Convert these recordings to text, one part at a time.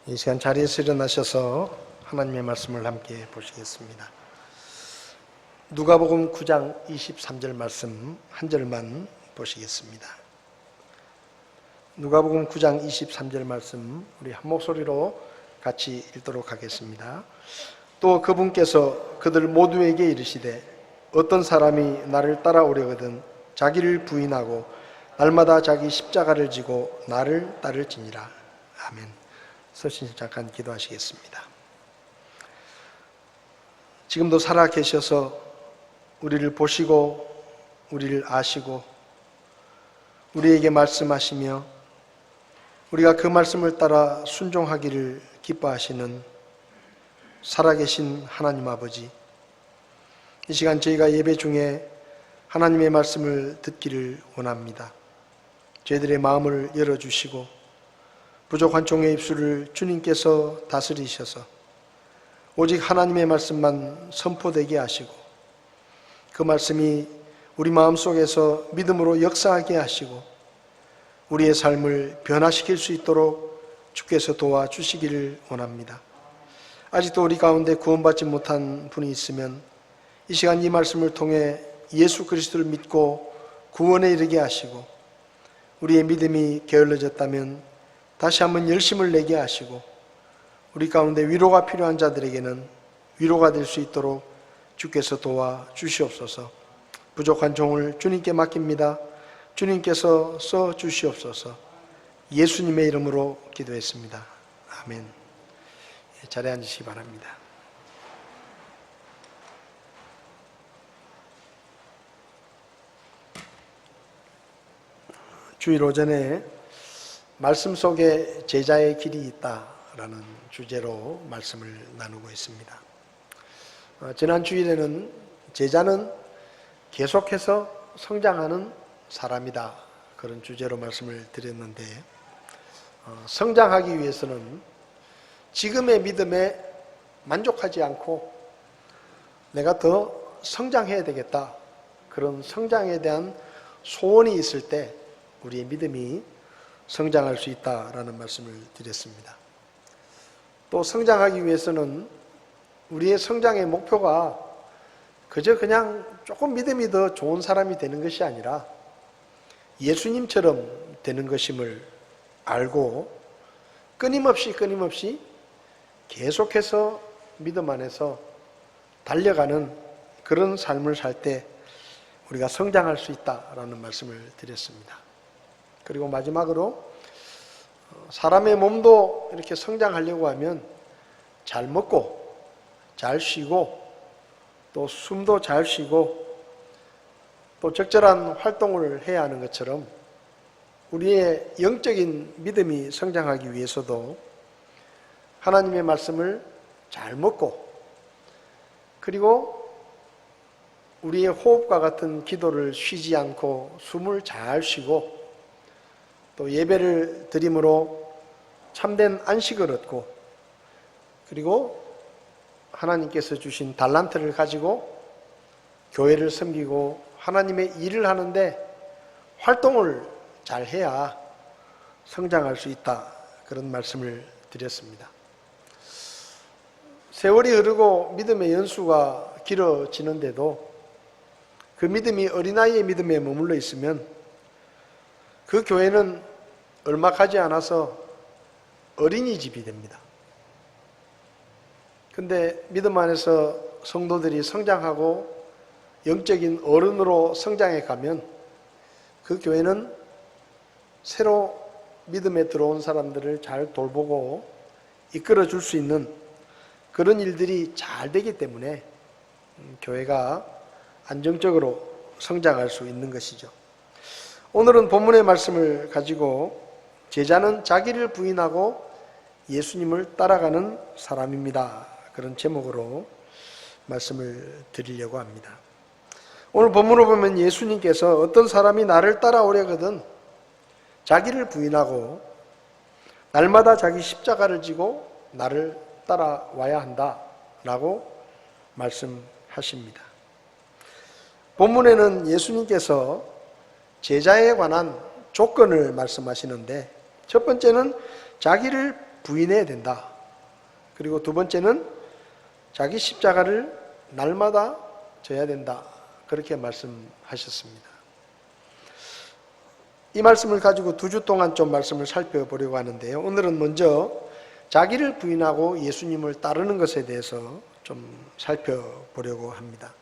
이 시간 자리에서 일어나셔서 하나님의 말씀을 함께 보시겠습니다. 누가복음 9장 23절 말씀 한 절만 보시겠습니다. 누가복음 9장 23절 말씀 우리 한 목소리로 같이 읽도록 하겠습니다. 또 그분께서 그들 모두에게 이르시되 어떤 사람이 나를 따라오려거든 자기를 부인하고 날마다 자기 십자가를 지고 나를 따를지니라. 아멘. 서신 잠깐 기도하시겠습니다. 지금도 살아 계셔서 우리를 보시고 우리를 아시고 우리에게 말씀하시며 우리가 그 말씀을 따라 순종하기를 기뻐하시는 살아계신 하나님 아버지, 이 시간 저희가 예배 중에 하나님의 말씀을 듣기를 원합니다. 저희들의 마음을 열어주시고 부족한 종의 입술을 주님께서 다스리셔서 오직 하나님의 말씀만 선포되게 하시고 그 말씀이 우리 마음속에서 믿음으로 역사하게 하시고 우리의 삶을 변화시킬 수 있도록 주께서 도와주시기를 원합니다. 아직도 우리 가운데 구원받지 못한 분이 있으면 이 시간 이 말씀을 통해 예수 그리스도를 믿고 구원에 이르게 하시고 우리의 믿음이 게을러졌다면 다시 한번 열심을 내게 하시고 우리 가운데 위로가 필요한 자들에게는 위로가 될 수 있도록 주께서 도와주시옵소서. 부족한 종을 주님께 맡깁니다. 주님께서 써주시옵소서. 예수님의 이름으로 기도했습니다. 아멘. 자리에 앉으시기 바랍니다. 주일 오전에 말씀 속에 제자의 길이 있다라는 주제로 말씀을 나누고 있습니다. 지난 주일에는 제자는 계속해서 성장하는 사람이다, 그런 주제로 말씀을 드렸는데 성장하기 위해서는 지금의 믿음에 만족하지 않고 내가 더 성장해야 되겠다, 그런 성장에 대한 소원이 있을 때 우리의 믿음이 성장할 수 있다라는 말씀을 드렸습니다. 또 성장하기 위해서는 우리의 성장의 목표가 그저 그냥 조금 믿음이 더 좋은 사람이 되는 것이 아니라 예수님처럼 되는 것임을 알고 끊임없이 계속해서 믿음 안에서 달려가는 그런 삶을 살 때 우리가 성장할 수 있다라는 말씀을 드렸습니다. 그리고 마지막으로 사람의 몸도 이렇게 성장하려고 하면 잘 먹고 잘 쉬고 또 숨도 잘 쉬고 또 적절한 활동을 해야 하는 것처럼 우리의 영적인 믿음이 성장하기 위해서도 하나님의 말씀을 잘 먹고 그리고 우리의 호흡과 같은 기도를 쉬지 않고 숨을 잘 쉬고 또 예배를 드림으로 참된 안식을 얻고 그리고 하나님께서 주신 달란트를 가지고 교회를 섬기고 하나님의 일을 하는데 활동을 잘 해야 성장할 수 있다, 그런 말씀을 드렸습니다. 세월이 흐르고 믿음의 연수가 길어지는데도 그 믿음이 어린아이의 믿음에 머물러 있으면 그 교회는 얼마 가지 않아서 어린이집이 됩니다. 근데 믿음 안에서 성도들이 성장하고 영적인 어른으로 성장해 가면 그 교회는 새로 믿음에 들어온 사람들을 잘 돌보고 이끌어 줄 수 있는 그런 일들이 잘 되기 때문에 교회가 안정적으로 성장할 수 있는 것이죠. 오늘은 본문의 말씀을 가지고 제자는 자기를 부인하고 예수님을 따라가는 사람입니다, 그런 제목으로 말씀을 드리려고 합니다. 오늘 본문을 보면 예수님께서 어떤 사람이 나를 따라오려거든 자기를 부인하고 날마다 자기 십자가를 지고 나를 따라와야 한다라고 말씀하십니다. 본문에는 예수님께서 제자에 관한 조건을 말씀하시는데 첫 번째는 자기를 부인해야 된다. 그리고 두 번째는 자기 십자가를 날마다 져야 된다. 그렇게 말씀하셨습니다. 이 말씀을 가지고 2주 동안 좀 말씀을 살펴보려고 하는데요. 오늘은 먼저 자기를 부인하고 예수님을 따르는 것에 대해서 좀 살펴보려고 합니다.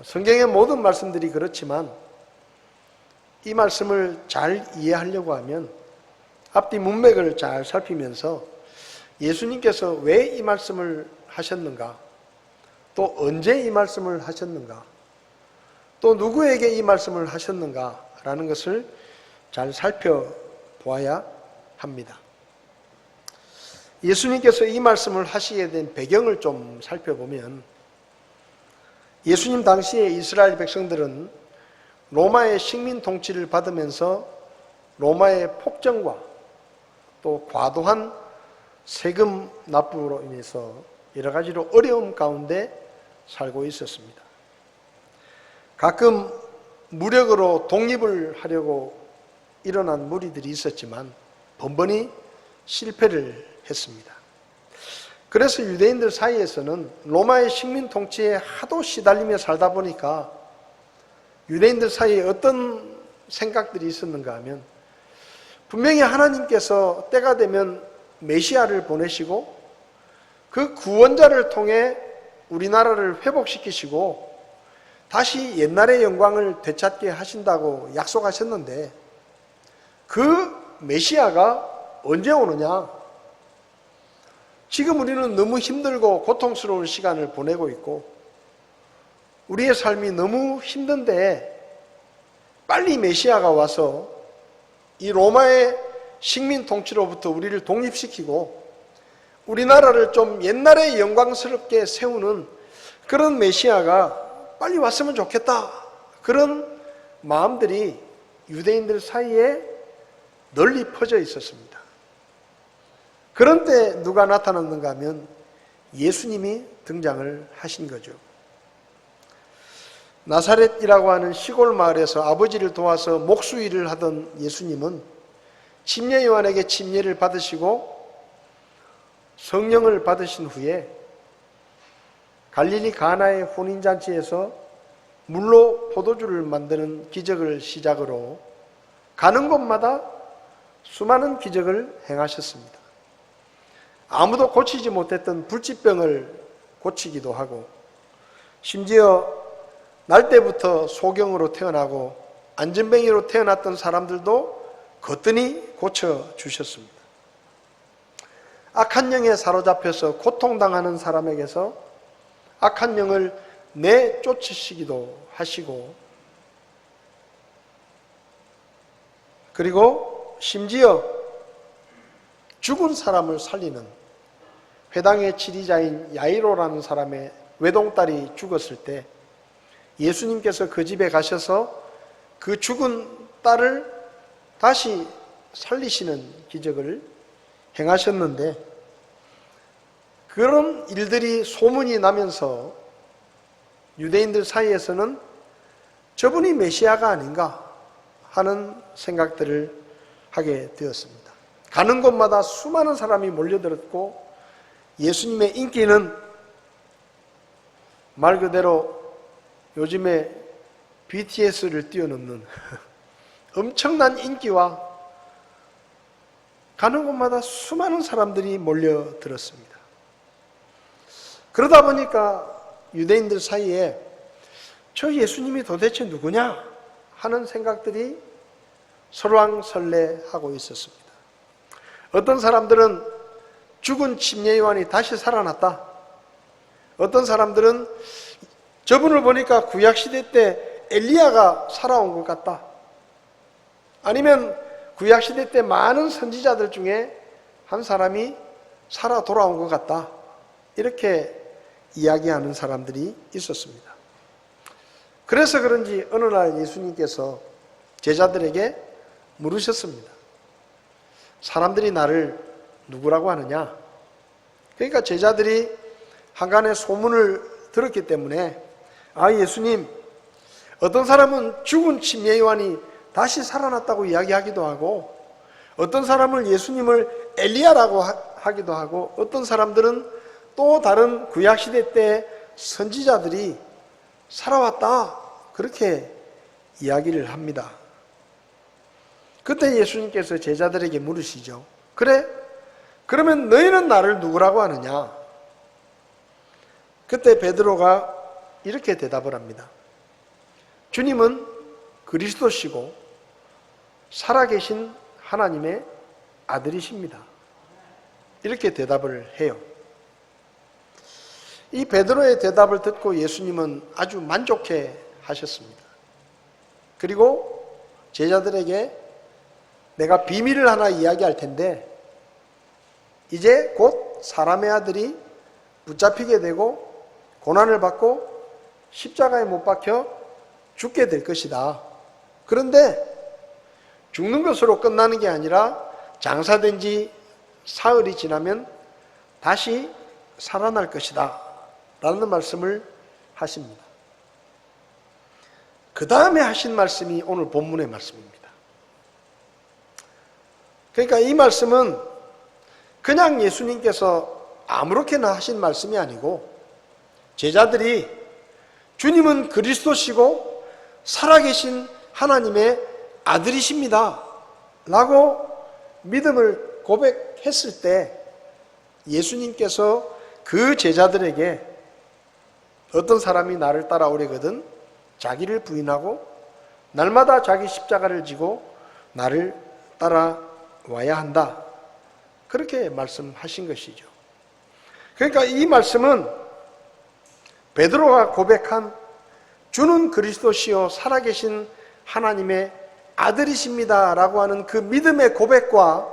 성경의 모든 말씀들이 그렇지만 이 말씀을 잘 이해하려고 하면 앞뒤 문맥을 잘 살피면서 예수님께서 왜 이 말씀을 하셨는가, 또 언제 이 말씀을 하셨는가, 또 누구에게 이 말씀을 하셨는가 라는 것을 잘 살펴보아야 합니다. 예수님께서 이 말씀을 하시게 된 배경을 좀 살펴보면 예수님 당시에 이스라엘 백성들은 로마의 식민 통치를 받으면서 로마의 폭정과 또 과도한 세금 납부로 인해서 여러 가지로 어려움 가운데 살고 있었습니다. 가끔 무력으로 독립을 하려고 일어난 무리들이 있었지만 번번이 실패를 했습니다. 그래서 유대인들 사이에서는 로마의 식민 통치에 하도 시달리며 살다 보니까 유대인들 사이에 어떤 생각들이 있었는가 하면 분명히 하나님께서 때가 되면 메시아를 보내시고 그 구원자를 통해 우리나라를 회복시키시고 다시 옛날의 영광을 되찾게 하신다고 약속하셨는데 그 메시아가 언제 오느냐? 지금 우리는 너무 힘들고 고통스러운 시간을 보내고 있고 우리의 삶이 너무 힘든데 빨리 메시아가 와서 이 로마의 식민 통치로부터 우리를 독립시키고 우리나라를 좀 옛날에 영광스럽게 세우는 그런 메시아가 빨리 왔으면 좋겠다. 그런 마음들이 유대인들 사이에 널리 퍼져 있었습니다. 그런 때 누가 나타났는가 하면 예수님이 등장을 하신 거죠. 나사렛이라고 하는 시골 마을에서 아버지를 도와서 목수 일을 하던 예수님은 침례 요한에게 침례를 받으시고 성령을 받으신 후에 갈릴리 가나의 혼인잔치에서 물로 포도주를 만드는 기적을 시작으로 가는 곳마다 수많은 기적을 행하셨습니다. 아무도 고치지 못했던 불치병을 고치기도 하고 심지어 날 때부터 소경으로 태어나고 안전뱅이로 태어났던 사람들도 거뜬히 고쳐주셨습니다. 악한 영에 사로잡혀서 고통당하는 사람에게서 악한 영을 내쫓으시기도 하시고 그리고 심지어 죽은 사람을 살리는 회당의 지리자인 야이로라는 사람의 외동딸이 죽었을 때 예수님께서 그 집에 가셔서 그 죽은 딸을 다시 살리시는 기적을 행하셨는데 그런 일들이 소문이 나면서 유대인들 사이에서는 저분이 메시아가 아닌가 하는 생각들을 하게 되었습니다. 가는 곳마다 수많은 사람이 몰려들었고 예수님의 인기는 말 그대로 요즘에 BTS를 뛰어넘는 엄청난 인기와 가는 곳마다 수많은 사람들이 몰려들었습니다. 그러다 보니까 유대인들 사이에 저 예수님이 도대체 누구냐 하는 생각들이 설왕설래하고 있었습니다. 어떤 사람들은 죽은 침례 요한이 다시 살아났다. 어떤 사람들은 저분을 보니까 구약시대 때 엘리야가 살아온 것 같다. 아니면 구약시대 때 많은 선지자들 중에 한 사람이 살아 돌아온 것 같다. 이렇게 이야기하는 사람들이 있었습니다. 그래서 그런지 어느 날 예수님께서 제자들에게 물으셨습니다. 사람들이 나를 누구라고 하느냐? 그러니까 제자들이 한간에 소문을 들었기 때문에 예수님, 어떤 사람은 죽은 침례 요한이 다시 살아났다고 이야기하기도 하고 어떤 사람을 예수님을 엘리야라고 하기도 하고, 어떤 사람들은 또 다른 구약시대 때 선지자들이 살아왔다, 그렇게 이야기를 합니다. 그때 예수님께서 제자들에게 물으시죠. 그래? 그러면 너희는 나를 누구라고 하느냐? 그때 베드로가 이렇게 대답을 합니다. 주님은 그리스도시고 살아계신 하나님의 아들이십니다. 이렇게 대답을 해요. 이 베드로의 대답을 듣고 예수님은 아주 만족해 하셨습니다. 그리고 제자들에게 내가 비밀을 하나 이야기할 텐데, 이제 곧 사람의 아들이 붙잡히게 되고 고난을 받고 십자가에 못 박혀 죽게 될 것이다. 그런데 죽는 것으로 끝나는 게 아니라 장사된 지 사흘이 지나면 다시 살아날 것이다 라는 말씀을 하십니다. 그 다음에 하신 말씀이 오늘 본문의 말씀입니다. 그러니까 이 말씀은 그냥 예수님께서 아무렇게나 하신 말씀이 아니고, 제자들이 주님은 그리스도시고 살아계신 하나님의 아들이십니다 라고 믿음을 고백했을 때 예수님께서 그 제자들에게 어떤 사람이 나를 따라오려거든 자기를 부인하고 날마다 자기 십자가를 지고 나를 따라와야 한다, 그렇게 말씀하신 것이죠. 그러니까 이 말씀은 베드로가 고백한 주는 그리스도시요 살아계신 하나님의 아들이십니다 라고 하는 그 믿음의 고백과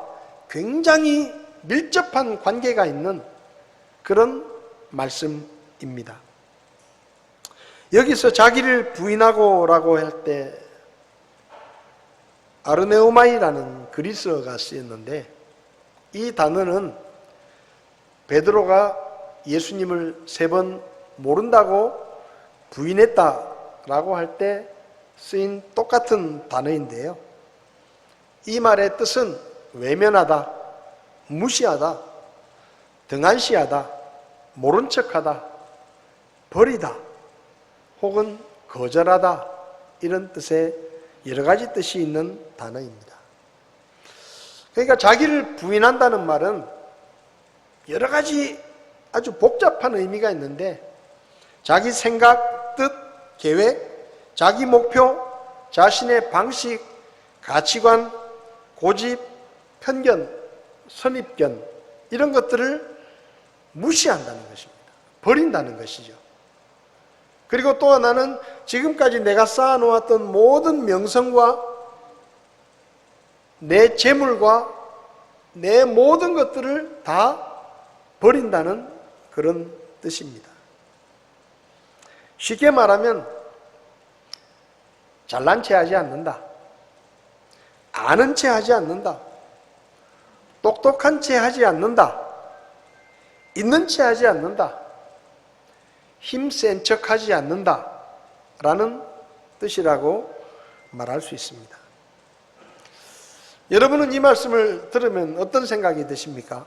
굉장히 밀접한 관계가 있는 그런 말씀입니다. 여기서 자기를 부인하고 라고 할 때 아르네오마이라는 그리스어가 쓰였는데, 이 단어는 베드로가 예수님을 3번 모른다고 부인했다라고 할 때 쓰인 똑같은 단어인데요. 이 말의 뜻은 외면하다, 무시하다, 등한시하다, 모른 척하다, 버리다, 혹은 거절하다, 이런 뜻의 여러 가지 뜻이 있는 단어입니다. 그러니까 자기를 부인한다는 말은 여러 가지 아주 복잡한 의미가 있는데, 자기 생각, 뜻, 계획, 자기 목표, 자신의 방식, 가치관, 고집, 편견, 선입견, 이런 것들을 무시한다는 것입니다. 버린다는 것이죠. 그리고 또 하나는 지금까지 내가 쌓아놓았던 모든 명성과 내 재물과 내 모든 것들을 다 버린다는 그런 뜻입니다. 쉽게 말하면 잘난 체 하지 않는다, 아는 체 하지 않는다, 똑똑한 체 하지 않는다, 있는 체 하지 않는다, 힘센 척 하지 않는다 라는 뜻이라고 말할 수 있습니다. 여러분은 이 말씀을 들으면 어떤 생각이 드십니까?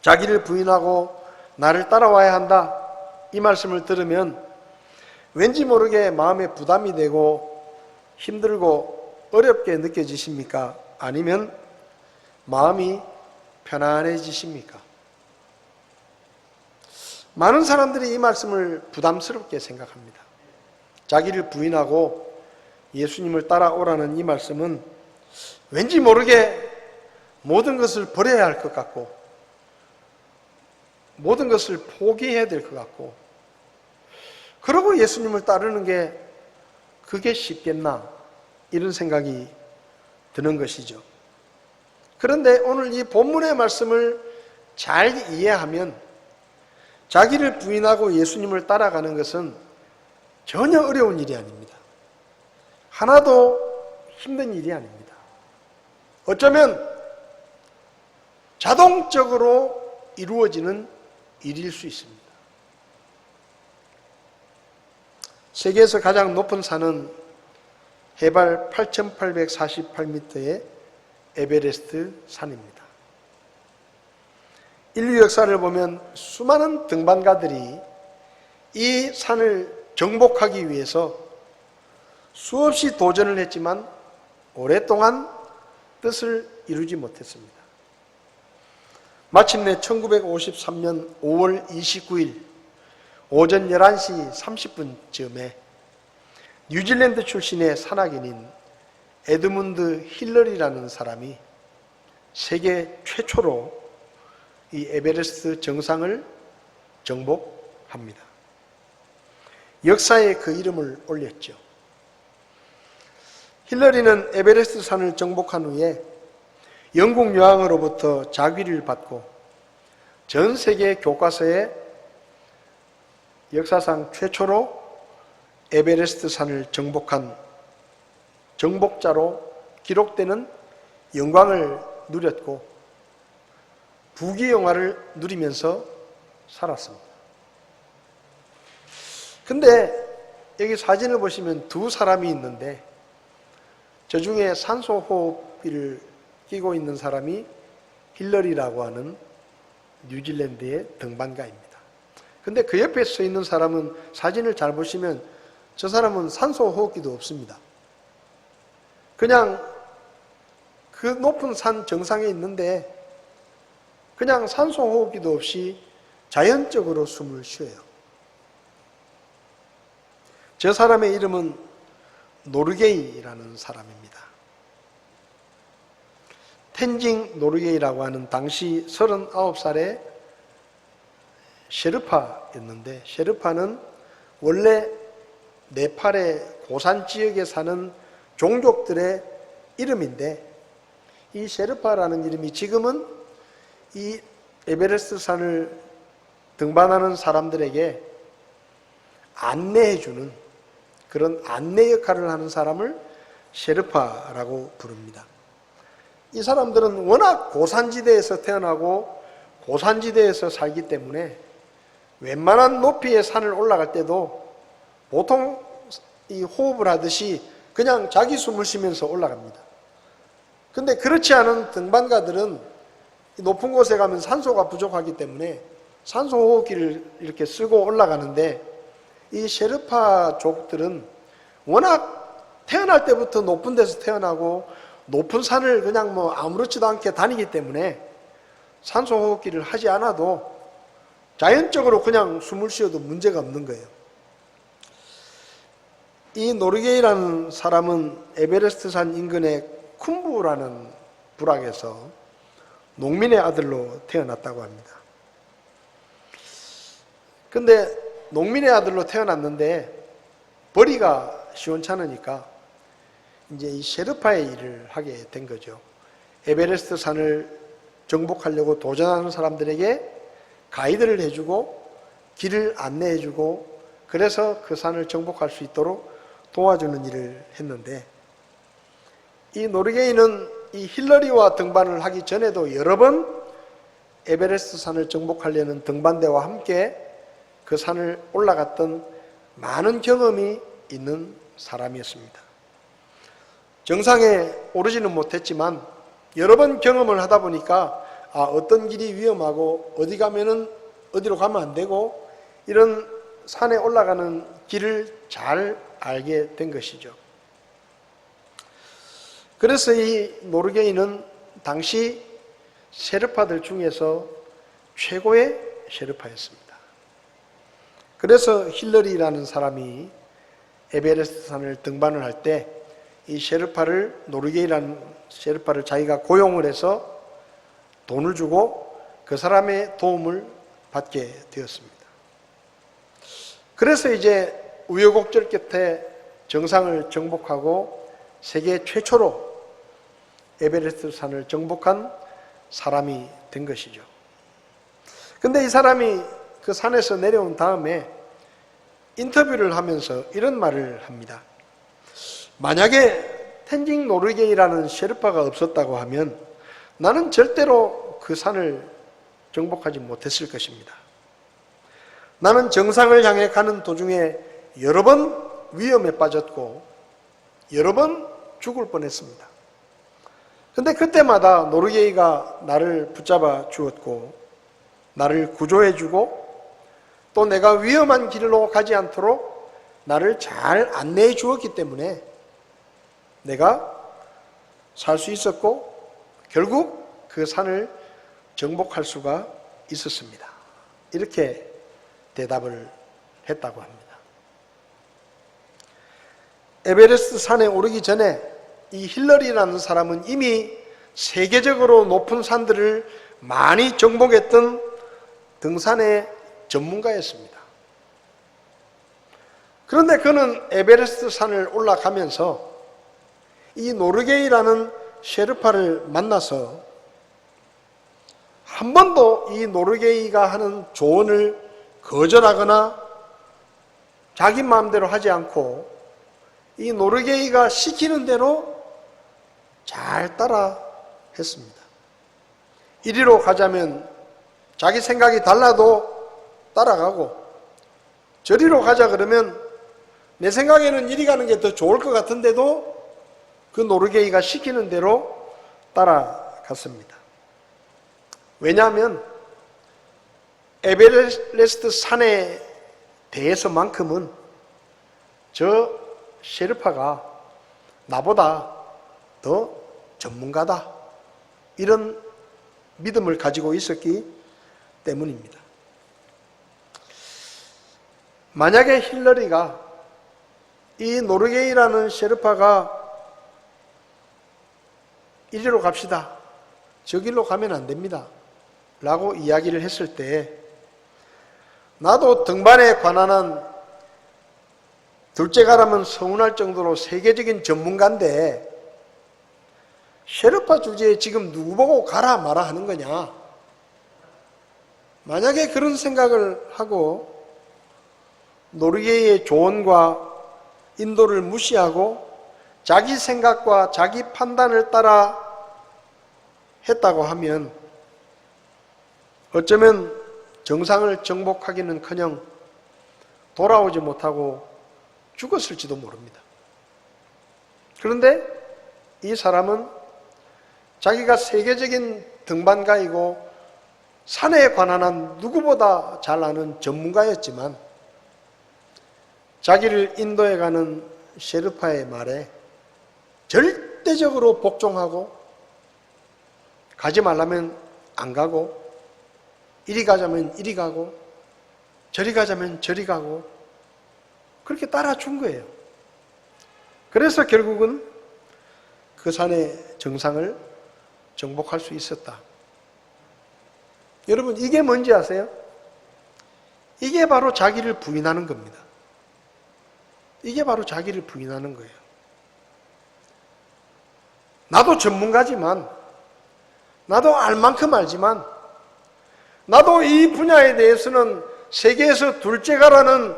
자기를 부인하고 나를 따라와야 한다, 이 말씀을 들으면 왠지 모르게 마음에 부담이 되고 힘들고 어렵게 느껴지십니까? 아니면 마음이 편안해지십니까? 많은 사람들이 이 말씀을 부담스럽게 생각합니다. 자기를 부인하고 예수님을 따라오라는 이 말씀은 왠지 모르게 모든 것을 버려야 할 것 같고 모든 것을 포기해야 될 것 같고, 그러고 예수님을 따르는 게 그게 쉽겠나, 이런 생각이 드는 것이죠. 그런데 오늘 이 본문의 말씀을 잘 이해하면 자기를 부인하고 예수님을 따라가는 것은 전혀 어려운 일이 아닙니다. 하나도 힘든 일이 아닙니다. 어쩌면 자동적으로 이루어지는 일일 수 있습니다. 세계에서 가장 높은 산은 해발 8,848m의 에베레스트 산입니다. 인류 역사를 보면 수많은 등반가들이 이 산을 정복하기 위해서 수없이 도전을 했지만 오랫동안 뜻을 이루지 못했습니다. 마침내 1953년 5월 29일 오전 11시 30분쯤에 뉴질랜드 출신의 산악인인 에드문드 힐러리라는 사람이 세계 최초로 이 에베레스트 정상을 정복합니다. 역사에 그 이름을 올렸죠. 힐러리는 에베레스트 산을 정복한 후에 영국 여왕으로부터 자귀를 받고 전 세계 교과서에 역사상 최초로 에베레스트 산을 정복한 정복자로 기록되는 영광을 누렸고 부귀영화를 누리면서 살았습니다. 근데 여기 사진을 보시면 두 사람이 있는데 저 중에 산소호흡기를 끼고 있는 사람이 힐러리라고 하는 뉴질랜드의 등반가입니다. 근데 그 옆에 서 있는 사람은 사진을 잘 보시면 저 사람은 산소호흡기도 없습니다. 그냥 그 높은 산 정상에 있는데 그냥 산소호흡기도 없이 자연적으로 숨을 쉬어요. 저 사람의 이름은 노르게이라는 사람입니다. 텐징 노르게이라고 하는 당시 39살의 셰르파였는데, 셰르파는 원래 네팔의 고산 지역에 사는 종족들의 이름인데, 이 셰르파라는 이름이 지금은 이 에베레스트 산을 등반하는 사람들에게 안내해주는 그런 안내 역할을 하는 사람을 셰르파라고 부릅니다. 이 사람들은 워낙 고산지대에서 태어나고 고산지대에서 살기 때문에 웬만한 높이의 산을 올라갈 때도 보통 이 호흡을 하듯이 그냥 자기 숨을 쉬면서 올라갑니다. 근데 그렇지 않은 등반가들은 높은 곳에 가면 산소가 부족하기 때문에 산소 호흡기를 이렇게 쓰고 올라가는데, 이 셰르파족들은 워낙 태어날 때부터 높은 데서 태어나고 높은 산을 그냥 뭐 아무렇지도 않게 다니기 때문에 산소 호흡기를 하지 않아도 자연적으로 그냥 숨을 쉬어도 문제가 없는 거예요. 이 노르게이라는 사람은 에베레스트 산 인근의 쿰부라는 부락에서 농민의 아들로 태어났다고 합니다. 근데 농민의 아들로 태어났는데 벌이가 시원찮으니까 이제 이 셰르파의 일을 하게 된 거죠. 에베레스트 산을 정복하려고 도전하는 사람들에게 가이드를 해주고 길을 안내해주고 그래서 그 산을 정복할 수 있도록 도와주는 일을 했는데, 이 노르게이는 이 힐러리와 등반을 하기 전에도 여러 번 에베레스트 산을 정복하려는 등반대와 함께 그 산을 올라갔던 많은 경험이 있는 사람이었습니다. 정상에 오르지는 못했지만 여러 번 경험을 하다 보니까 어떤 길이 위험하고 어디 가면은 어디로 가면 안 되고 이런 산에 올라가는 길을 잘 알게 된 것이죠. 그래서 이 노르게이는 당시 셰르파들 중에서 최고의 셰르파였습니다. 그래서 힐러리라는 사람이 에베레스트 산을 등반을 할 때 이 셰르파를, 노르게이라는 셰르파를 자기가 고용을 해서 돈을 주고 그 사람의 도움을 받게 되었습니다. 그래서 이제 우여곡절 끝에 정상을 정복하고 세계 최초로 에베레스트 산을 정복한 사람이 된 것이죠. 근데 이 사람이 그 산에서 내려온 다음에 인터뷰를 하면서 이런 말을 합니다. 만약에 텐징 노르게이라는 셰르파가 없었다고 하면 나는 절대로 그 산을 정복하지 못했을 것입니다. 나는 정상을 향해 가는 도중에 여러 번 위험에 빠졌고 여러 번 죽을 뻔했습니다. 근데 그때마다 노르게이가 나를 붙잡아 주었고 나를 구조해 주고 또 내가 위험한 길로 가지 않도록 나를 잘 안내해 주었기 때문에 내가 살 수 있었고 결국 그 산을 정복할 수가 있었습니다. 이렇게 대답을 했다고 합니다. 에베레스트 산에 오르기 전에 이 힐러리라는 사람은 이미 세계적으로 높은 산들을 많이 정복했던 등산의 전문가였습니다. 그런데 그는 에베레스트 산을 올라가면서 이 노르게이라는 셰르파를 만나서 한 번도 이 노르게이가 하는 조언을 거절하거나 자기 마음대로 하지 않고 이 노르게이가 시키는 대로 잘 따라 했습니다. 이리로 가자면 자기 생각이 달라도 따라가고 저리로 가자 그러면 내 생각에는 이리 가는 게 더 좋을 것 같은데도 그 노르게이가 시키는 대로 따라갔습니다. 왜냐하면 에베레스트 산에 대해서만큼은 저 셰르파가 나보다 더 전문가다 이런 믿음을 가지고 있었기 때문입니다. 만약에 힐러리가 이 노르게이라는 셰르파가 이리로 갑시다, 저길로 가면 안 됩니다 라고 이야기를 했을 때 나도 등반에 관한 둘째 가라면 서운할 정도로 세계적인 전문가인데 셰르파 주제에 지금 누구 보고 가라 마라 하는 거냐, 만약에 그런 생각을 하고 노르게이의 조언과 인도를 무시하고 자기 생각과 자기 판단을 따라 했다고 하면 어쩌면 정상을 정복하기는커녕 돌아오지 못하고 죽었을지도 모릅니다. 그런데 이 사람은 자기가 세계적인 등반가이고 산에 관한 한 누구보다 잘 아는 전문가였지만 자기를 인도해가는 셰르파의 말에 절대적으로 복종하고 가지 말라면 안 가고 이리 가자면 이리 가고 저리 가자면 저리 가고 그렇게 따라준 거예요. 그래서 결국은 그 산의 정상을 정복할 수 있었다. 여러분, 이게 뭔지 아세요? 이게 바로 자기를 부인하는 겁니다. 이게 바로 자기를 부인하는 거예요. 나도 전문가지만, 나도 알 만큼 알지만, 나도 이 분야에 대해서는 세계에서 둘째가라는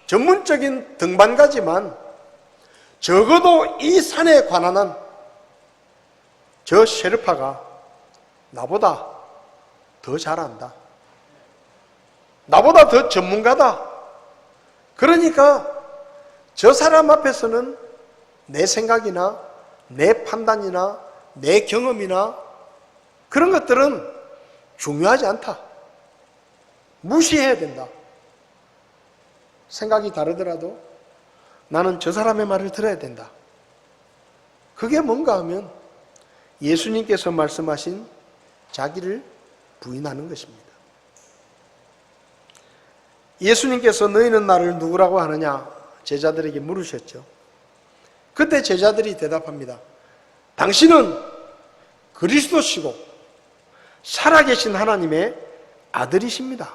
전문적인 등반가지만 적어도 이 산에 관한 한 저 셰르파가 나보다 더 잘 안다. 나보다 더 전문가다. 그러니까 저 사람 앞에서는 내 생각이나 내 판단이나 내 경험이나 그런 것들은 중요하지 않다. 무시해야 된다. 생각이 다르더라도 나는 저 사람의 말을 들어야 된다. 그게 뭔가 하면 예수님께서 말씀하신 자기를 부인하는 것입니다. 예수님께서 너희는 나를 누구라고 하느냐 제자들에게 물으셨죠. 그때 제자들이 대답합니다. 당신은 그리스도시고 살아계신 하나님의 아들이십니다.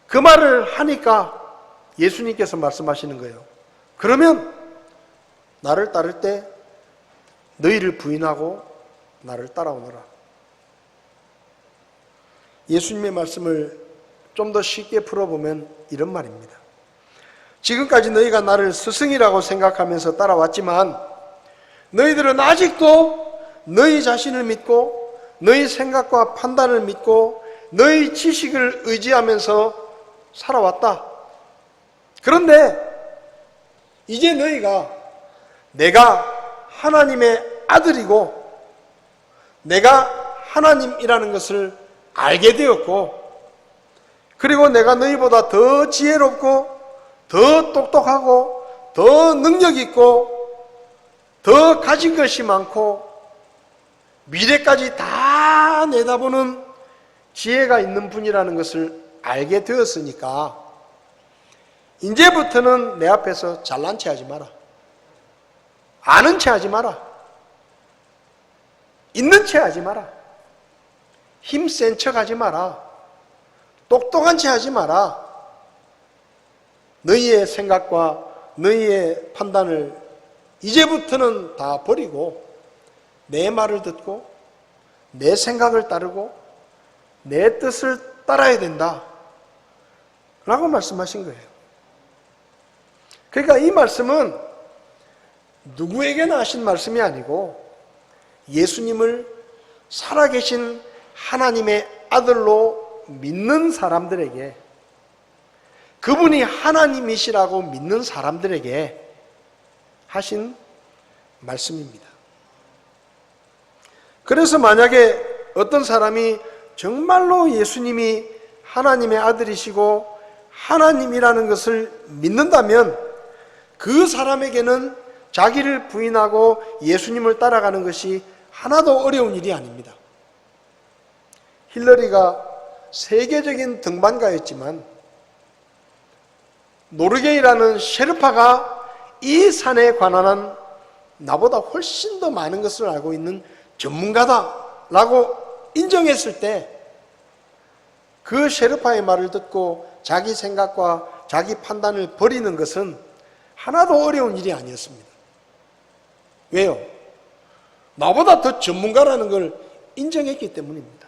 그 말을 하니까 예수님께서 말씀하시는 거예요. 그러면 나를 따를 때 너희를 부인하고 나를 따라오너라. 예수님의 말씀을 좀 더 쉽게 풀어보면 이런 말입니다. 지금까지 너희가 나를 스승이라고 생각하면서 따라왔지만 너희들은 아직도 너희 자신을 믿고 너희 생각과 판단을 믿고 너희 지식을 의지하면서 살아왔다. 그런데 이제 너희가 내가 하나님의 아들이고 내가 하나님이라는 것을 알게 되었고, 그리고 내가 너희보다 더 지혜롭고 더 똑똑하고 더 능력 있고 더 가진 것이 많고 미래까지 다 내다보는 지혜가 있는 분이라는 것을 알게 되었으니까 이제부터는 내 앞에서 잘난 체 하지 마라. 아는 체 하지 마라. 있는 체 하지 마라. 힘센 척 하지 마라. 똑똑한 체 하지 마라. 너희의 생각과 너희의 판단을 이제부터는 다 버리고 내 말을 듣고 내 생각을 따르고 내 뜻을 따라야 된다 라고 말씀하신 거예요. 그러니까 이 말씀은 누구에게나 하신 말씀이 아니고 예수님을 살아계신 하나님의 아들로 믿는 사람들에게, 그분이 하나님이시라고 믿는 사람들에게 하신 말씀입니다. 그래서 만약에 어떤 사람이 정말로 예수님이 하나님의 아들이시고 하나님이라는 것을 믿는다면 그 사람에게는 자기를 부인하고 예수님을 따라가는 것이 하나도 어려운 일이 아닙니다. 힐러리가 세계적인 등반가였지만 노르게이라는 셰르파가 이 산에 관한 나보다 훨씬 더 많은 것을 알고 있는 전문가다라고 인정했을 때 그 셰르파의 말을 듣고 자기 생각과 자기 판단을 버리는 것은 하나도 어려운 일이 아니었습니다. 왜요? 나보다 더 전문가라는 걸 인정했기 때문입니다.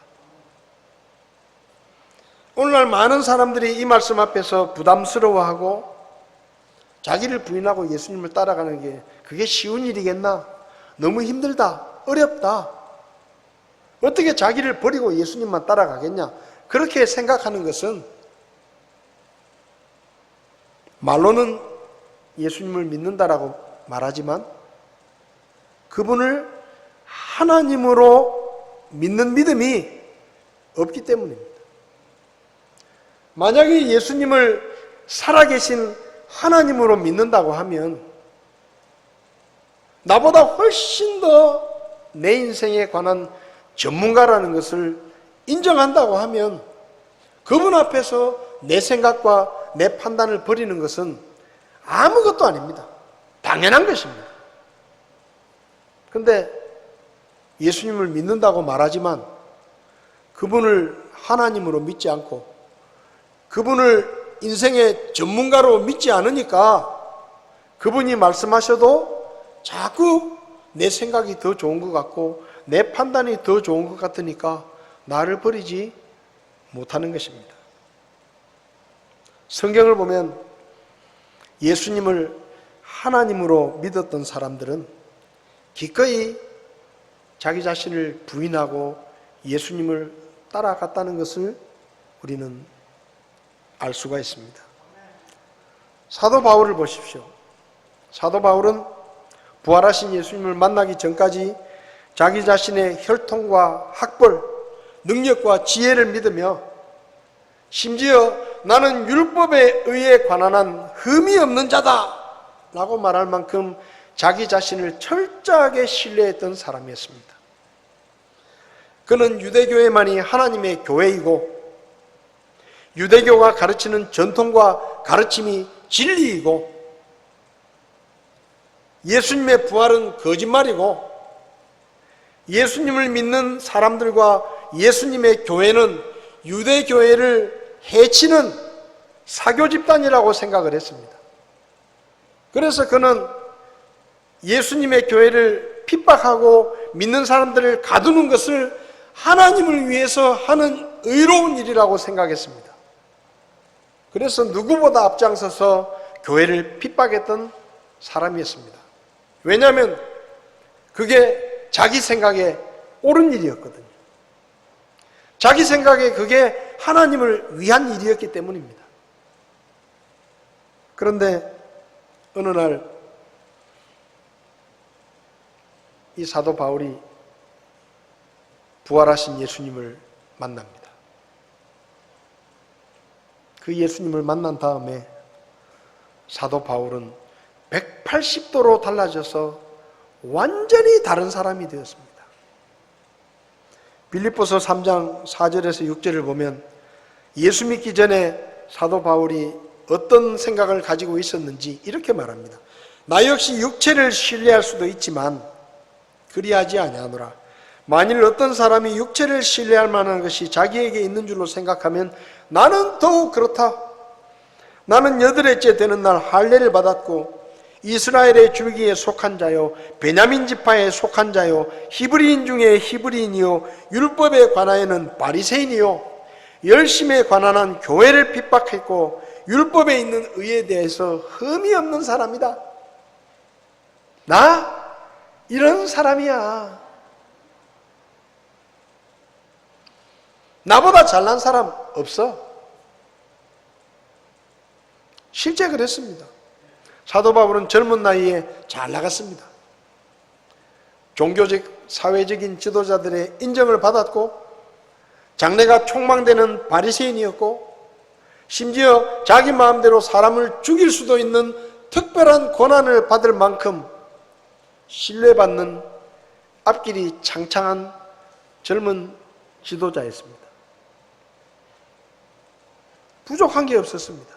오늘날 많은 사람들이 이 말씀 앞에서 부담스러워하고 자기를 부인하고 예수님을 따라가는 게 그게 쉬운 일이겠나? 너무 힘들다, 어렵다. 어떻게 자기를 버리고 예수님만 따라가겠냐? 그렇게 생각하는 것은 말로는 예수님을 믿는다라고 말하지만 그분을 하나님으로 믿는 믿음이 없기 때문입니다. 만약에 예수님을 살아계신 하나님으로 믿는다고 하면 나보다 훨씬 더 내 인생에 관한 전문가라는 것을 인정한다고 하면 그분 앞에서 내 생각과 내 판단을 버리는 것은 아무것도 아닙니다. 당연한 것입니다. 그런데 예수님을 믿는다고 말하지만 그분을 하나님으로 믿지 않고 그분을 인생의 전문가로 믿지 않으니까 그분이 말씀하셔도 자꾸 내 생각이 더 좋은 것 같고 내 판단이 더 좋은 것 같으니까 나를 버리지 못하는 것입니다. 성경을 보면 예수님을 하나님으로 믿었던 사람들은 기꺼이 자기 자신을 부인하고 예수님을 따라갔다는 것을 우리는 알 수가 있습니다. 사도 바울을 보십시오. 사도 바울은 부활하신 예수님을 만나기 전까지 자기 자신의 혈통과 학벌, 능력과 지혜를 믿으며 심지어 나는 율법에 의해 관한한 흠이 없는 자다 라고 말할 만큼 자기 자신을 철저하게 신뢰했던 사람이었습니다. 그는 유대교회만이 하나님의 교회이고 유대교가 가르치는 전통과 가르침이 진리이고 예수님의 부활은 거짓말이고 예수님을 믿는 사람들과 예수님의 교회는 유대교회를 해치는 사교 집단이라고 생각을 했습니다. 그래서 그는 예수님의 교회를 핍박하고 믿는 사람들을 가두는 것을 하나님을 위해서 하는 의로운 일이라고 생각했습니다. 그래서 누구보다 앞장서서 교회를 핍박했던 사람이었습니다. 왜냐하면 그게 자기 생각에 옳은 일이었거든요. 자기 생각에 그게 하나님을 위한 일이었기 때문입니다. 그런데 어느 날 이 사도 바울이 부활하신 예수님을 만납니다. 그 예수님을 만난 다음에 사도 바울은 180도로 달라져서 완전히 다른 사람이 되었습니다. 빌립보서 3장 4절에서 6절을 보면 예수 믿기 전에 사도 바울이 어떤 생각을 가지고 있었는지 이렇게 말합니다. 나 역시 육체를 신뢰할 수도 있지만 그리하지 아니하노라. 만일 어떤 사람이 육체를 신뢰할 만한 것이 자기에게 있는 줄로 생각하면 나는 더욱 그렇다. 나는 8회째 되는 날 할례를 받았고 이스라엘의 줄기에 속한 자요 베냐민 지파에 속한 자요 히브리인 중에 히브리인이요 율법에 관하여는 바리새인이요 열심에 관한 교회를 핍박했고 율법에 있는 의에 대해서 흠이 없는 사람이다. 나 이런 사람이야. 나보다 잘난 사람 없어. 실제 그랬습니다. 사도 바울은 젊은 나이에 잘 나갔습니다. 종교적, 사회적인 지도자들의 인정을 받았고 장래가 촉망되는 바리새인이었고 심지어 자기 마음대로 사람을 죽일 수도 있는 특별한 권한을 받을 만큼 신뢰받는 앞길이 창창한 젊은 지도자였습니다. 부족한 게 없었습니다.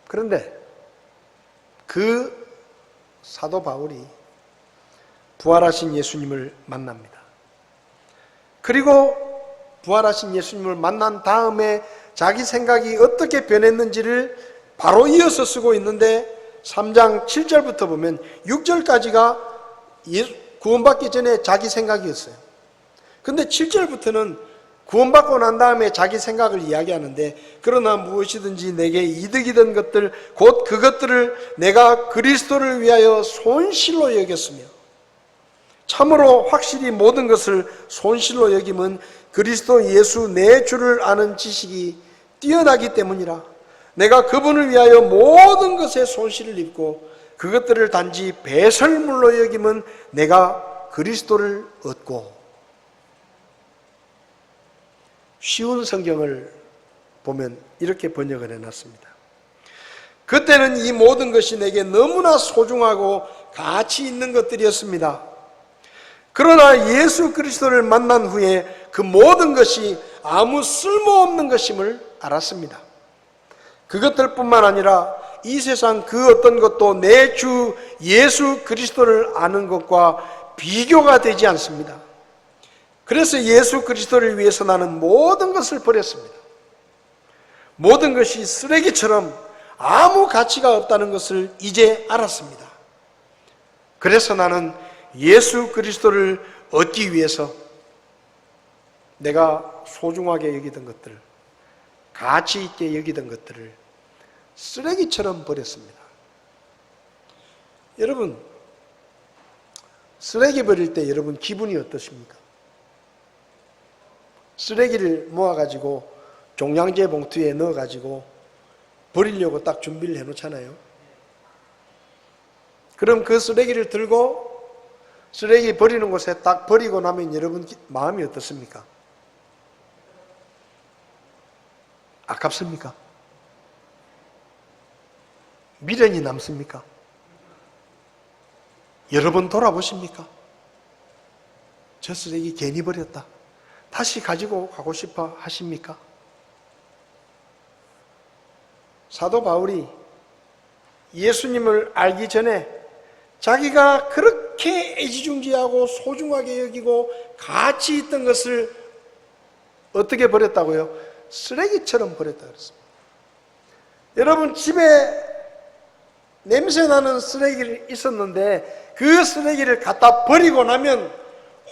그런데 그 사도 바울이 부활하신 예수님을 만납니다. 그리고 부활하신 예수님을 만난 다음에 자기 생각이 어떻게 변했는지를 바로 이어서 쓰고 있는데 3장 7절부터 보면 6절까지가 구원받기 전에 자기 생각이었어요. 근데 7절부터는 구원받고 난 다음에 자기 생각을 이야기하는데 그러나 무엇이든지 내게 이득이 된 것들 곧 그것들을 내가 그리스도를 위하여 손실로 여겼으며 참으로 확실히 모든 것을 손실로 여김은 그리스도 예수 내 주를 아는 지식이 뛰어나기 때문이라. 내가 그분을 위하여 모든 것에 손실을 입고 그것들을 단지 배설물로 여김은 내가 그리스도를 얻고. 쉬운 성경을 보면 이렇게 번역을 해놨습니다. 그때는 이 모든 것이 내게 너무나 소중하고 가치 있는 것들이었습니다. 그러나 예수 그리스도를 만난 후에 그 모든 것이 아무 쓸모없는 것임을 알았습니다. 그것들뿐만 아니라 이 세상 그 어떤 것도 내 주 예수 그리스도를 아는 것과 비교가 되지 않습니다. 그래서 예수 그리스도를 위해서 나는 모든 것을 버렸습니다. 모든 것이 쓰레기처럼 아무 가치가 없다는 것을 이제 알았습니다. 그래서 나는 예수 그리스도를 얻기 위해서 내가 소중하게 여기던 것들, 가치 있게 여기던 것들을 쓰레기처럼 버렸습니다. 여러분, 쓰레기 버릴 때 여러분 기분이 어떠십니까? 쓰레기를 모아가지고 종량제 봉투에 넣어가지고 버리려고 딱 준비를 해놓잖아요. 그럼 그 쓰레기를 들고 쓰레기 버리는 곳에 딱 버리고 나면 여러분 마음이 어떻습니까? 아깝습니까? 미련이 남습니까? 여러 번 돌아보십니까? 저 쓰레기 괜히 버렸다. 다시 가지고 가고 싶어 하십니까? 사도 바울이 예수님을 알기 전에 자기가 그렇게 애지중지하고 소중하게 여기고 가치 있던 것을 어떻게 버렸다고요? 쓰레기처럼 버렸다고 그랬습니다. 여러분 집에 냄새나는 쓰레기가 있었는데 그 쓰레기를 갖다 버리고 나면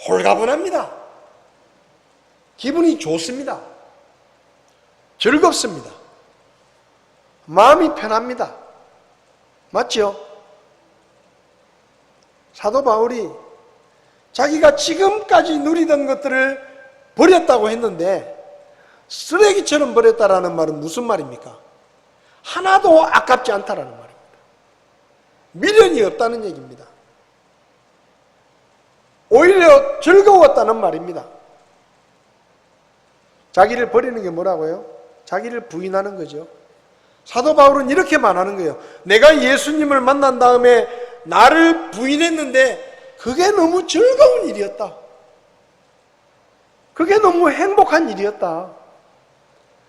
홀가분합니다. 기분이 좋습니다. 즐겁습니다. 마음이 편합니다. 맞죠? 사도 바울이 자기가 지금까지 누리던 것들을 버렸다고 했는데 쓰레기처럼 버렸다라는 말은 무슨 말입니까? 하나도 아깝지 않다라는 말입니다. 미련이 없다는 얘기입니다. 오히려 즐거웠다는 말입니다. 자기를 버리는 게 뭐라고요? 자기를 부인하는 거죠. 사도 바울은 이렇게 말하는 거예요. 내가 예수님을 만난 다음에 나를 부인했는데 그게 너무 즐거운 일이었다. 그게 너무 행복한 일이었다.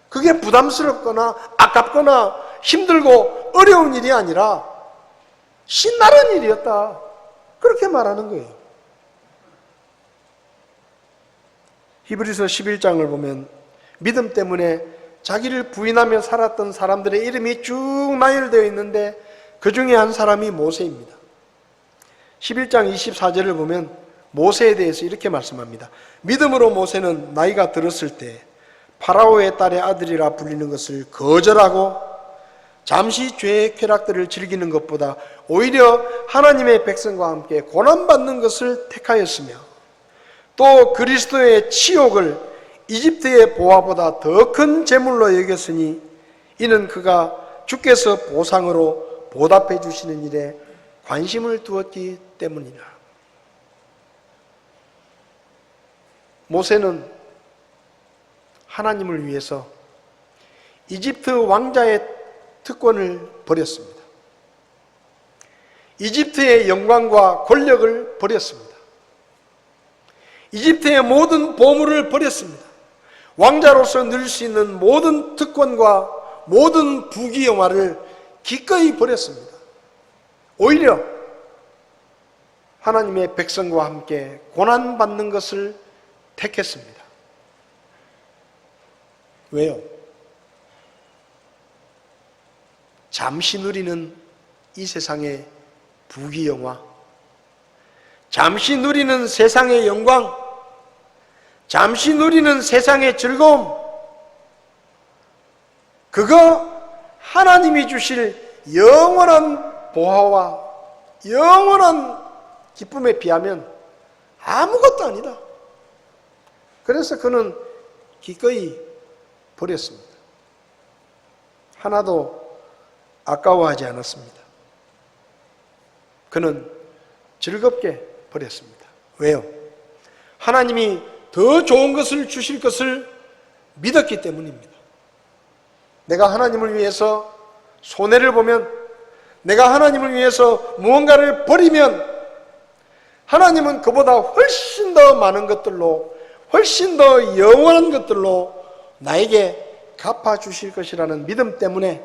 그게 부담스럽거나 아깝거나 힘들고 어려운 일이 아니라 신나는 일이었다. 그렇게 말하는 거예요. 히브리서 11장을 보면 믿음 때문에 자기를 부인하며 살았던 사람들의 이름이 쭉 나열되어 있는데 그 중에 한 사람이 모세입니다. 11장 24절을 보면 모세에 대해서 이렇게 말씀합니다. 믿음으로 모세는 나이가 들었을 때 파라오의 딸의 아들이라 불리는 것을 거절하고 잠시 죄의 쾌락들을 즐기는 것보다 오히려 하나님의 백성과 함께 고난받는 것을 택하였으며 또 그리스도의 치욕을 이집트의 보화보다 더 큰 재물로 여겼으니 이는 그가 주께서 보상으로 보답해 주시는 일에 관심을 두었기 때문이라. 모세는 하나님을 위해서 이집트 왕자의 특권을 버렸습니다. 이집트의 영광과 권력을 버렸습니다. 이집트의 모든 보물을 버렸습니다. 왕자로서 누릴 수 있는 모든 특권과 모든 부귀영화를 기꺼이 버렸습니다. 오히려 하나님의 백성과 함께 고난받는 것을 택했습니다. 왜요? 잠시 누리는 이 세상의 부귀영화, 잠시 누리는 세상의 영광, 잠시 누리는 세상의 즐거움, 그거 하나님이 주실 영원한 보화와 영원한 기쁨에 비하면 아무것도 아니다. 그래서 그는 기꺼이 버렸습니다. 하나도 아까워하지 않았습니다. 그는 즐겁게 버렸습니다. 왜요? 하나님이 더 좋은 것을 주실 것을 믿었기 때문입니다. 내가 하나님을 위해서 손해를 보면, 내가 하나님을 위해서 무언가를 버리면 하나님은 그보다 훨씬 더 많은 것들로, 훨씬 더 영원한 것들로 나에게 갚아주실 것이라는 믿음 때문에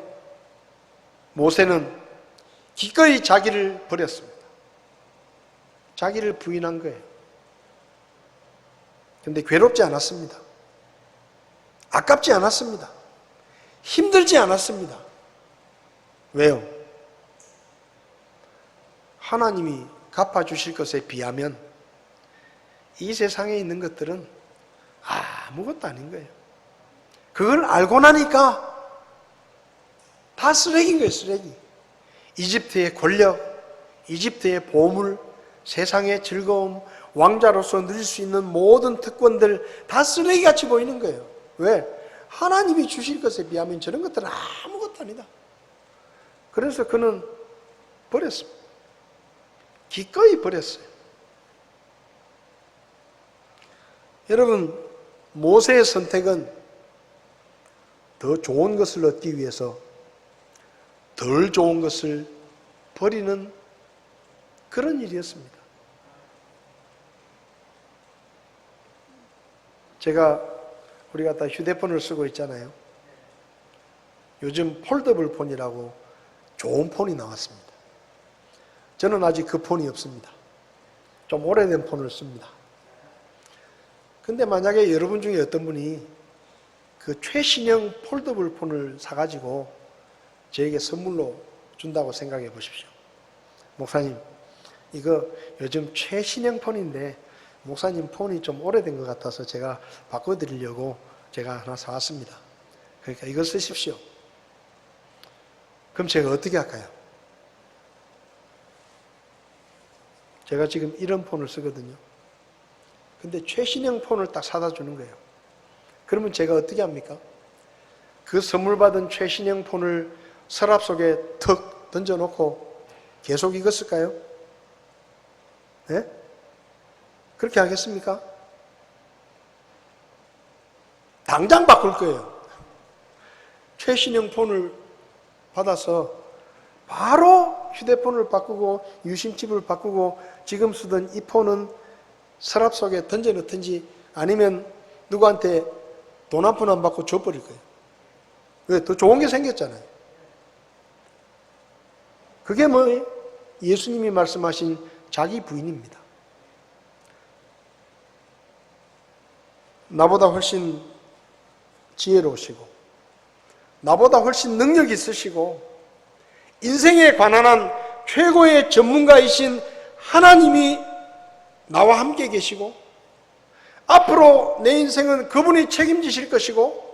모세는 기꺼이 자기를 버렸습니다. 자기를 부인한 거예요. 그런데 괴롭지 않았습니다. 아깝지 않았습니다. 힘들지 않았습니다. 왜요? 하나님이 갚아주실 것에 비하면 이 세상에 있는 것들은 아무것도 아닌 거예요. 그걸 알고 나니까 다 쓰레기인 거예요, 쓰레기. 이집트의 권력, 이집트의 보물, 세상의 즐거움, 왕자로서 누릴 수 있는 모든 특권들 다 쓰레기같이 보이는 거예요. 왜? 하나님이 주실 것에 비하면 저런 것들은 아무것도 아니다. 그래서 그는 버렸습니다. 기꺼이 버렸어요. 여러분, 모세의 선택은 더 좋은 것을 얻기 위해서 덜 좋은 것을 버리는 그런 일이었습니다. 우리가 다 휴대폰을 쓰고 있잖아요. 요즘 폴더블 폰이라고 좋은 폰이 나왔습니다. 저는 아직 그 폰이 없습니다. 좀 오래된 폰을 씁니다. 근데 만약에 여러분 중에 어떤 분이 그 최신형 폴더블 폰을 사가지고 저에게 선물로 준다고 생각해 보십시오. 목사님, 이거 요즘 최신형 폰인데 목사님 폰이 좀 오래된 것 같아서 제가 바꿔드리려고 제가 하나 사왔습니다. 그러니까 이거 쓰십시오. 그럼 제가 어떻게 할까요? 제가 지금 이런 폰을 쓰거든요. 근데 최신형 폰을 딱 사다 주는 거예요. 그러면 제가 어떻게 합니까? 그 선물 받은 최신형 폰을 서랍 속에 턱 던져놓고 계속 익었을까요? 네? 그렇게 하겠습니까? 당장 바꿀 거예요. 최신형 폰을 받아서 바로 휴대폰을 바꾸고 유심칩을 바꾸고 지금 쓰던 이 폰은 서랍 속에 던져놓든지 아니면 누구한테 돈 한 푼 안 받고 줘버릴 거예요. 왜? 더 좋은 게 생겼잖아요. 그게 뭐예요? 예수님이 말씀하신 자기 부인입니다. 나보다 훨씬 지혜로우시고 나보다 훨씬 능력 있으시고 인생에 관한 한 최고의 전문가이신 하나님이 나와 함께 계시고 앞으로 내 인생은 그분이 책임지실 것이고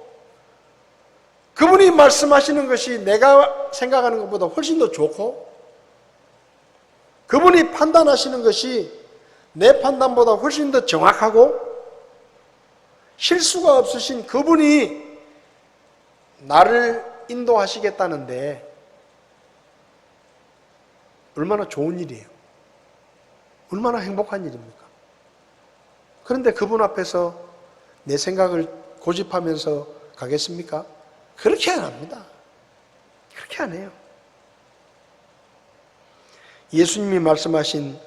그분이 말씀하시는 것이 내가 생각하는 것보다 훨씬 더 좋고 그분이 판단하시는 것이 내 판단보다 훨씬 더 정확하고 실수가 없으신 그분이 나를 인도하시겠다는데 얼마나 좋은 일이에요. 얼마나 행복한 일입니까? 그런데 그분 앞에서 내 생각을 고집하면서 가겠습니까? 그렇게 안 합니다. 그렇게 안 해요. 예수님이 말씀하신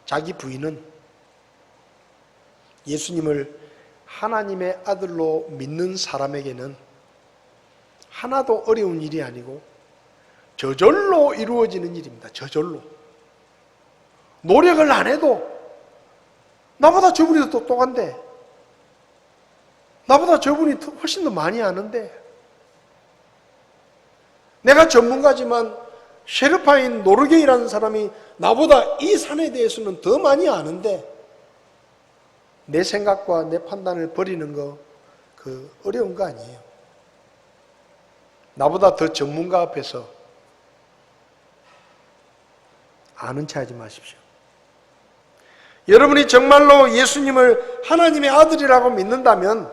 자기 부인은 예수님을 하나님의 아들로 믿는 사람에게는 하나도 어려운 일이 아니고 저절로 이루어지는 일입니다. 저절로. 노력을 안 해도 나보다 저분이 더 똑똑한데 나보다 저분이 훨씬 더 많이 아는데 내가 전문가지만 셰르파인 노르게이라는 사람이 나보다 이 산에 대해서는 더 많이 아는데 내 생각과 내 판단을 버리는 거 그 어려운 거 아니에요. 나보다 더 전문가 앞에서 아는 체 하지 마십시오. 여러분이 정말로 예수님을 하나님의 아들이라고 믿는다면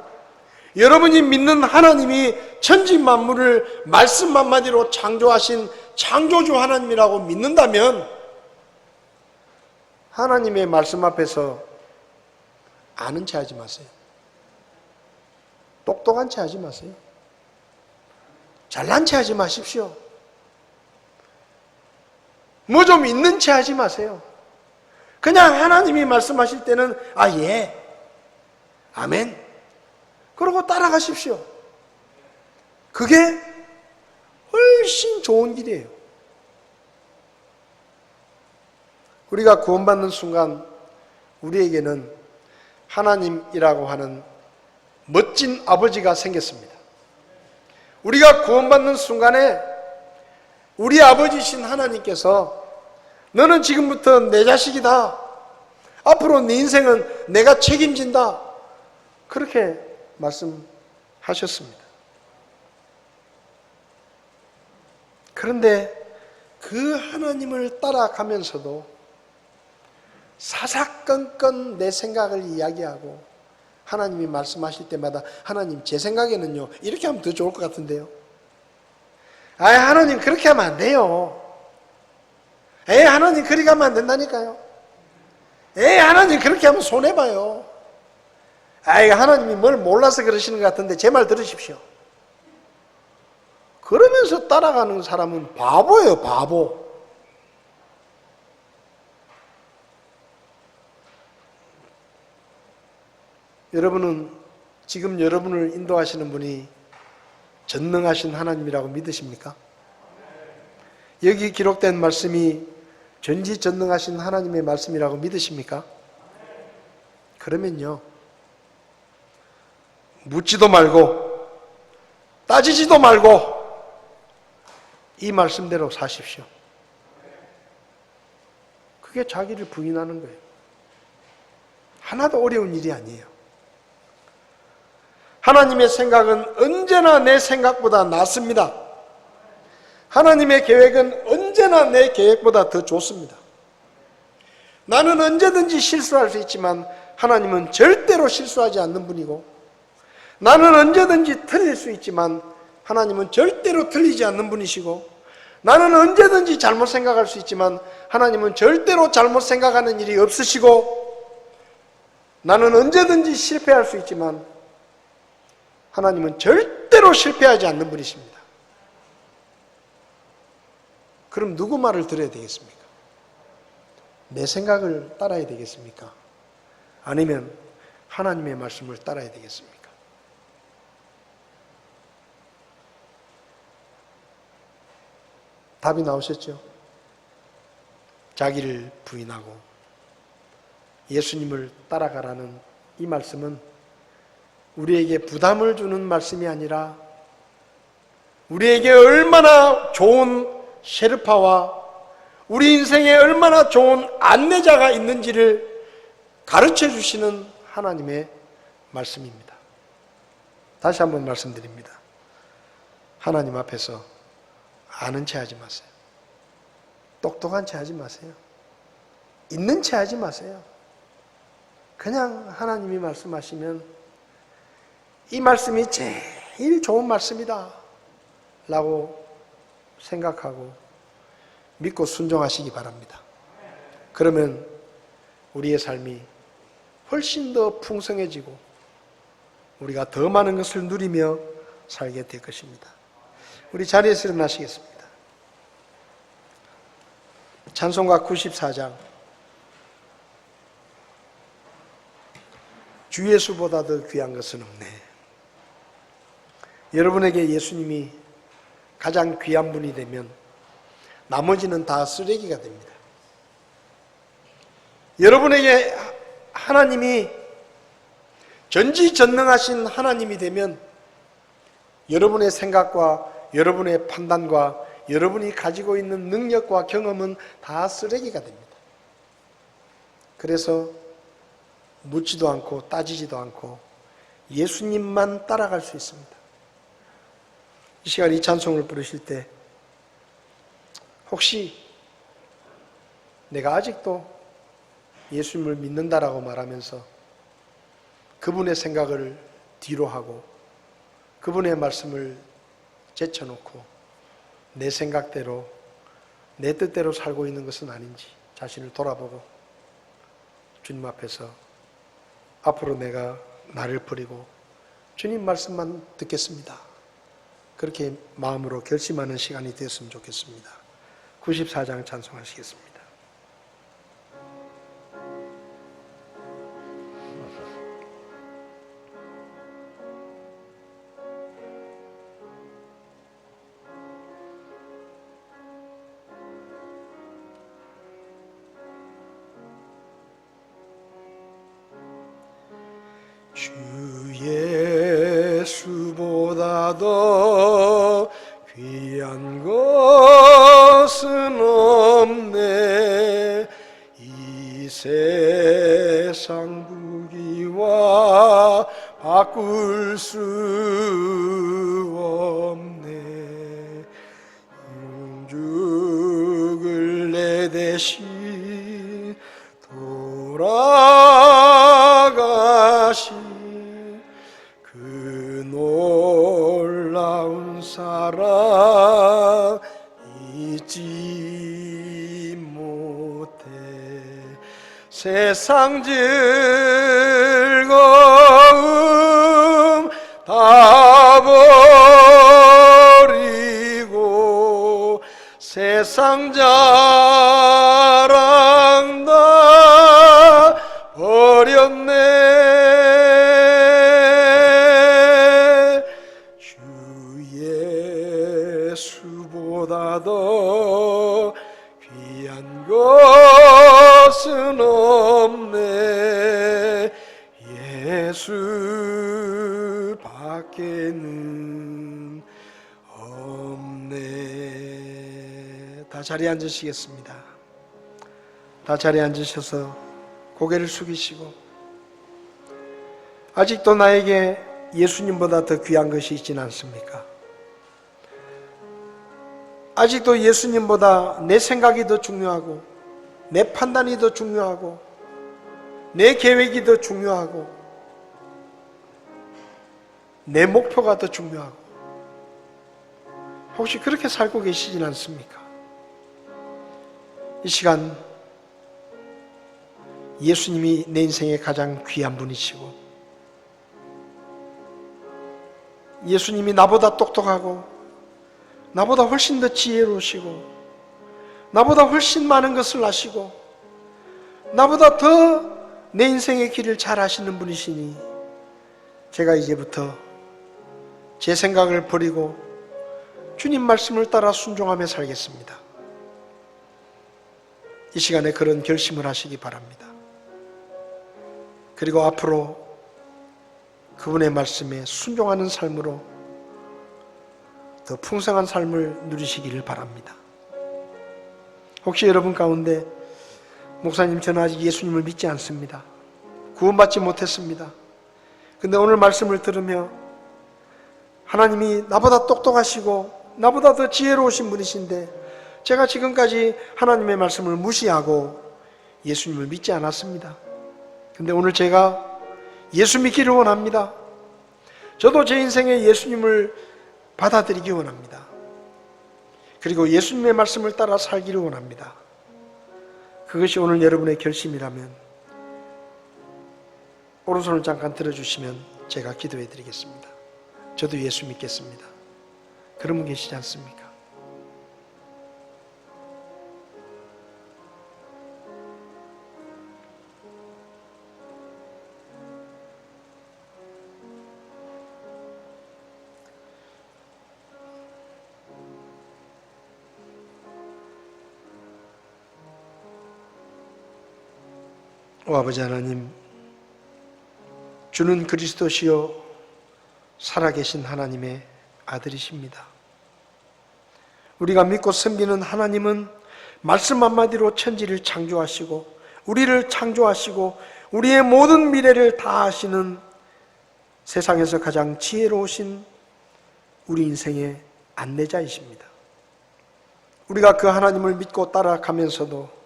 여러분이 믿는 하나님이 천지 만물을 말씀 한마디로 창조하신 창조주 하나님이라고 믿는다면 하나님의 말씀 앞에서 아는 체 하지 마세요. 똑똑한 체 하지 마세요. 잘난 체 하지 마십시오. 뭐 좀 있는 체 하지 마세요. 그냥 하나님이 말씀하실 때는 아, 예, 아멘 그러고 따라가십시오. 그게 훨씬 좋은 길이에요. 우리가 구원받는 순간 우리에게는 하나님이라고 하는 멋진 아버지가 생겼습니다. 우리가 구원받는 순간에 우리 아버지신 하나님께서 너는 지금부터 내 자식이다. 앞으로 네 인생은 내가 책임진다. 그렇게 말씀하셨습니다. 그런데 그 하나님을 따라가면서도 사사건건 내 생각을 이야기하고 하나님이 말씀하실 때마다 하나님 제 생각에는요 이렇게 하면 더 좋을 것 같은데요. 하나님 그렇게 하면 안 돼요. 하나님 그렇게 하면 안 된다니까요. 하나님 그렇게 하면 손해봐요. 하나님이 뭘 몰라서 그러시는 것 같은데 제 말 들으십시오. 그러면서 따라가는 사람은 바보예요, 바보. 여러분은 지금 여러분을 인도하시는 분이 전능하신 하나님이라고 믿으십니까? 여기 기록된 말씀이 전지전능하신 하나님의 말씀이라고 믿으십니까? 그러면요 묻지도 말고 따지지도 말고 이 말씀대로 사십시오. 그게 자기를 부인하는 거예요. 하나도 어려운 일이 아니에요. 하나님의 생각은 언제나 내 생각보다 낫습니다. 하나님의 계획은 언제나 내 계획보다 더 좋습니다. 나는 언제든지 실수할 수 있지만 하나님은 절대로 실수하지 않는 분이고 나는 언제든지 틀릴 수 있지만 하나님은 절대로 틀리지 않는 분이시고 나는 언제든지 잘못 생각할 수 있지만 하나님은 절대로 잘못 생각하는 일이 없으시고, 나는 언제든지 실패할 수 있지만 하나님은 절대로 실패하지 않는 분이십니다. 그럼 누구 말을 들어야 되겠습니까? 내 생각을 따라야 되겠습니까? 아니면 하나님의 말씀을 따라야 되겠습니까? 답이 나오셨죠? 자기를 부인하고 예수님을 따라가라는 이 말씀은 우리에게 부담을 주는 말씀이 아니라 우리에게 얼마나 좋은 셰르파와 우리 인생에 얼마나 좋은 안내자가 있는지를 가르쳐 주시는 하나님의 말씀입니다. 다시 한번 말씀드립니다. 하나님 앞에서 아는 체 하지 마세요. 똑똑한 체 하지 마세요. 있는 체 하지 마세요. 그냥 하나님이 말씀하시면 이 말씀이 제일 좋은 말씀이다 라고 생각하고 믿고 순종하시기 바랍니다. 그러면 우리의 삶이 훨씬 더 풍성해지고 우리가 더 많은 것을 누리며 살게 될 것입니다. 우리 자리에서 일어나시겠습니다. 찬송가 94장. 주 예수보다 더 귀한 것은 없네. 여러분에게 예수님이 가장 귀한 분이 되면 나머지는 다 쓰레기가 됩니다. 여러분에게 하나님이 전지전능하신 하나님이 되면 여러분의 생각과 여러분의 판단과 여러분이 가지고 있는 능력과 경험은 다 쓰레기가 됩니다. 그래서 묻지도 않고 따지지도 않고 예수님만 따라갈 수 있습니다. 이 시간 이 찬송을 부르실 때 혹시 내가 아직도 예수님을 믿는다라고 말하면서 그분의 생각을 뒤로 하고 그분의 말씀을 제쳐놓고 내 생각대로 내 뜻대로 살고 있는 것은 아닌지 자신을 돌아보고 주님 앞에서 앞으로 내가 나를 버리고 주님 말씀만 듣겠습니다. 그렇게 마음으로 결심하는 시간이 되었으면 좋겠습니다. 94장 찬송하시겠습니다. 주 예수보다 더 귀한 것은 없네. 이 세상 부귀와 바꿀 수 없네. 죽을 내 대신 돌아가신 그 놀라운 사랑 잊지 못해. 세상 즐거움 다 버리고 세상 자랑 다 버렸네. 주 예수보다 더 귀한 것은 없네. 예수 밖에는 없네. 다 자리에 앉으시겠습니다. 다 자리에 앉으셔서 고개를 숙이시고 아직도 나에게 예수님보다 더 귀한 것이 있지는 않습니까? 아직도 예수님보다 내 생각이 더 중요하고 내 판단이 더 중요하고 내 계획이 더 중요하고 내 목표가 더 중요하고 혹시 그렇게 살고 계시진 않습니까? 이 시간 예수님이 내 인생의 가장 귀한 분이시고, 예수님이 나보다 똑똑하고 나보다 훨씬 더 지혜로우시고 나보다 훨씬 많은 것을 아시고 나보다 더 내 인생의 길을 잘 아시는 분이시니, 제가 이제부터 제 생각을 버리고 주님 말씀을 따라 순종하며 살겠습니다. 이 시간에 그런 결심을 하시기 바랍니다. 그리고 앞으로 그분의 말씀에 순종하는 삶으로 더 풍성한 삶을 누리시기를 바랍니다. 혹시 여러분 가운데 목사님, 저는 아직 예수님을 믿지 않습니다. 구원받지 못했습니다. 근데 오늘 말씀을 들으며 하나님이 나보다 똑똑하시고 나보다 더 지혜로우신 분이신데 제가 지금까지 하나님의 말씀을 무시하고 예수님을 믿지 않았습니다. 근데 오늘 제가 예수 믿기를 원합니다. 저도 제 인생에 예수님을 받아들이기 원합니다. 그리고 예수님의 말씀을 따라 살기를 원합니다. 그것이 오늘 여러분의 결심이라면 오른손을 잠깐 들어주시면 제가 기도해 드리겠습니다. 저도 예수 믿겠습니다. 그런 분 계시지 않습니까? 오 아버지 하나님, 주는 그리스도시요 살아계신 하나님의 아들이십니다. 우리가 믿고 섬기는 하나님은 말씀 한마디로 천지를 창조하시고 우리를 창조하시고 우리의 모든 미래를 다 아시는 세상에서 가장 지혜로우신 우리 인생의 안내자이십니다. 우리가 그 하나님을 믿고 따라가면서도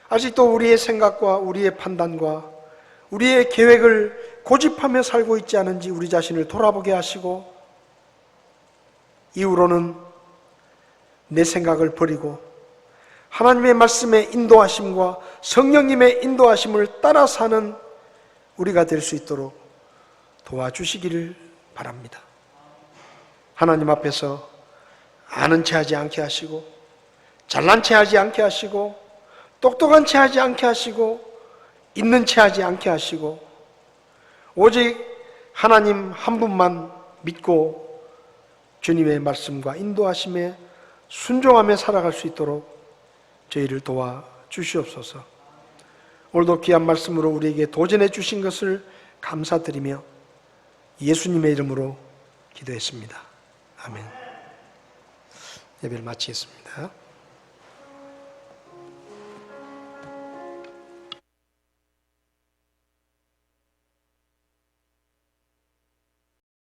아직도 우리의 생각과 우리의 판단과 우리의 계획을 고집하며 살고 있지 않은지 우리 자신을 돌아보게 하시고, 이후로는 내 생각을 버리고 하나님의 말씀의 인도하심과 성령님의 인도하심을 따라 사는 우리가 될 수 있도록 도와주시기를 바랍니다. 하나님 앞에서 아는 체 하지 않게 하시고 잘난 체 하지 않게 하시고 똑똑한 체 하지 않게 하시고 있는 체 하지 않게 하시고 오직 하나님 한 분만 믿고 주님의 말씀과 인도하심에 순종하며 살아갈 수 있도록 저희를 도와주시옵소서. 오늘도 귀한 말씀으로 우리에게 도전해 주신 것을 감사드리며 예수님의 이름으로 기도했습니다. 아멘. 예배를 마치겠습니다.